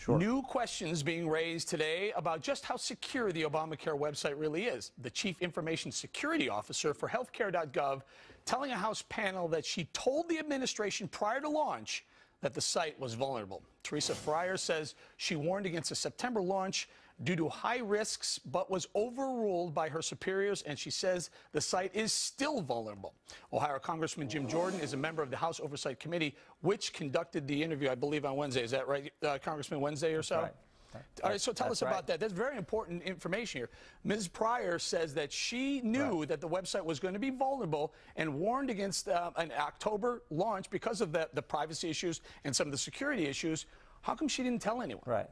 Sure. New questions being raised today about just how secure the Obamacare website really is. The Chief Information Security Officer for HealthCare.gov telling a House panel that she told the administration prior to launch that the site was vulnerable. Teresa Fryer says she warned against a September launch due to high risks, but was overruled by her superiors, and she says the site is still vulnerable. Ohio Congressman Jim Jordan is a member of the House Oversight Committee, which conducted the interview, I believe, on Wednesday. Is that right, Congressman, Wednesday or so? That's right. All right, so tell us about that. That's very important information here. Ms. Pryor says that she knew that the website was going to be vulnerable and warned against an October launch because of the privacy issues and some of the security issues. How come she didn't tell anyone? Right.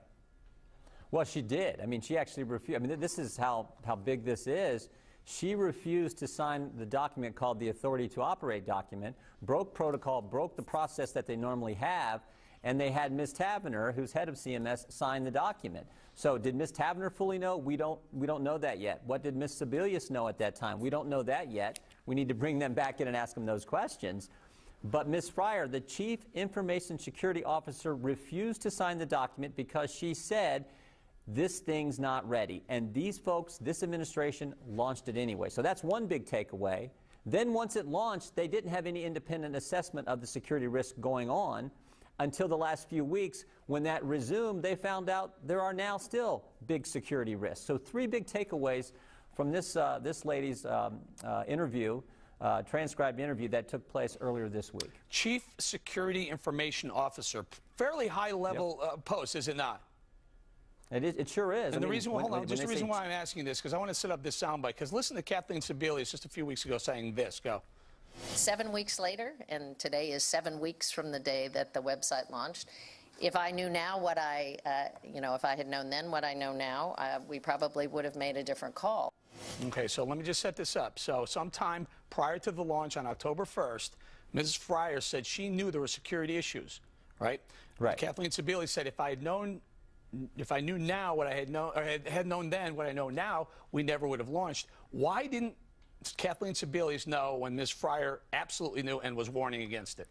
Well, she did. I mean, she actually refused. I mean, this is how big this is. She refused to sign the document called the Authority to Operate document, broke protocol, broke the process that they normally have, and they had Ms. Tavener, who's head of CMS, sign the document. So did Ms. Tavener fully know? We don't know that yet. What did Ms. Sebelius know at that time? We don't know that yet. We need to bring them back in and ask them those questions. But Ms. Fryer, the Chief Information Security Officer, refused to sign the document because she said this thing's not ready. And these folks, this administration, launched it anyway. So that's one big takeaway. Then once it launched, they didn't have any independent assessment of the security risk going on until the last few weeks. When that resumed, they found out there are now still big security risks. So three big takeaways from this lady's interview, transcribed interview that took place earlier this week. Chief Security Information Officer, fairly high-level post, is it not? It sure is. And the reason, hold on, just the reason why I'm asking this, because I want to set up this soundbite, because listen to Kathleen Sebelius just a few weeks ago saying this. Go. 7 weeks later, and today is 7 weeks from the day that the website launched. If I knew now what if I had known then what I know now, we probably would have made a different call. Okay, so let me just set this up. So sometime prior to the launch on October 1st, Mrs. Fryer said she knew there were security issues, right? Right. Kathleen Sebelius said if I knew now what I had known, or had known then what I know now, we never would have launched. Why didn't Kathleen Sebelius know when Ms. Fryer absolutely knew and was warning against it?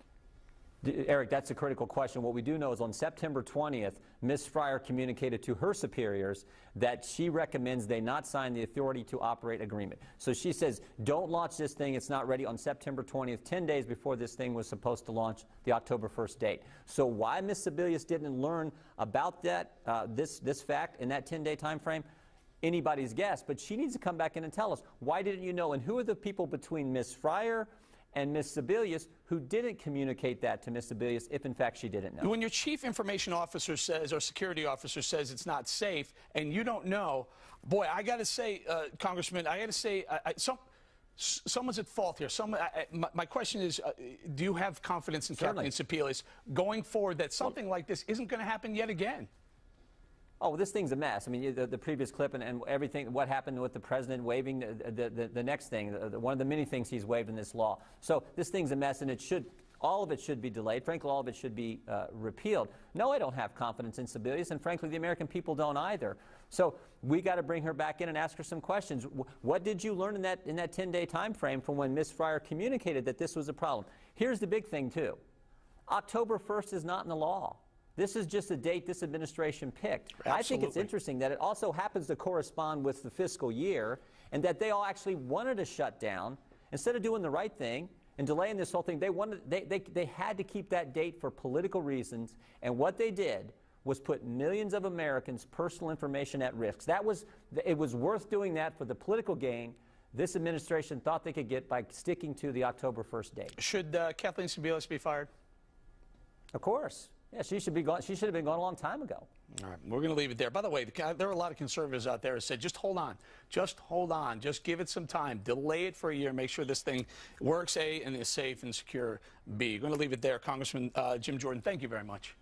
Eric, that's a critical question. What we do know is on September 20th, Ms. Fryer communicated to her superiors that she recommends they not sign the Authority to Operate agreement. So she says, don't launch this thing. It's not ready on September 20th, 10 days before this thing was supposed to launch, the October 1st date. So why Ms. Sebelius didn't learn about that, this fact in that 10-day time frame, anybody's guess. But she needs to come back in and tell us, why didn't you know? And who are the people between Ms. Fryer and Ms. Sebelius who didn't communicate that to Ms. Sebelius if, in fact, she didn't know? When your chief information officer says, or security officer says it's not safe, and you don't know, boy, I got to say, Congressman, I got to say, someone's at fault here. My question is, do you have confidence in Kathleen Sebelius going forward that something like this isn't going to happen yet again? Oh, well, this thing's a mess. I mean, the previous clip and everything, what happened with the president waiving the next thing, one of the many things he's waived in this law. So this thing's a mess, and all of it should be delayed. Frankly, all of it should be repealed. No, I don't have confidence in Sebelius, and frankly, the American people don't either. So we got to bring her back in and ask her some questions. What did you learn in that 10-day time frame from when Ms. Fryer communicated that this was a problem? Here's the big thing, too. October 1st is not in the law. This is just a date this administration picked. Absolutely. I think it's interesting that it also happens to correspond with the fiscal year, and that they all actually wanted to shut down. Instead of doing the right thing and delaying this whole thing, they had to keep that date for political reasons, and what they did was put millions of Americans' personal information at risk. It was worth doing that for the political gain this administration thought they could get by sticking to the October 1st date. Should Kathleen Sebelius be fired? Of course. Yeah, she should be gone. She should have been gone a long time ago. All right, we're going to leave it there. By the way, there are a lot of conservatives out there who said, just hold on. Just hold on. Just give it some time. Delay it for a year. Make sure this thing works, A, and is safe and secure, B. We're going to leave it there. Congressman Jim Jordan, thank you very much.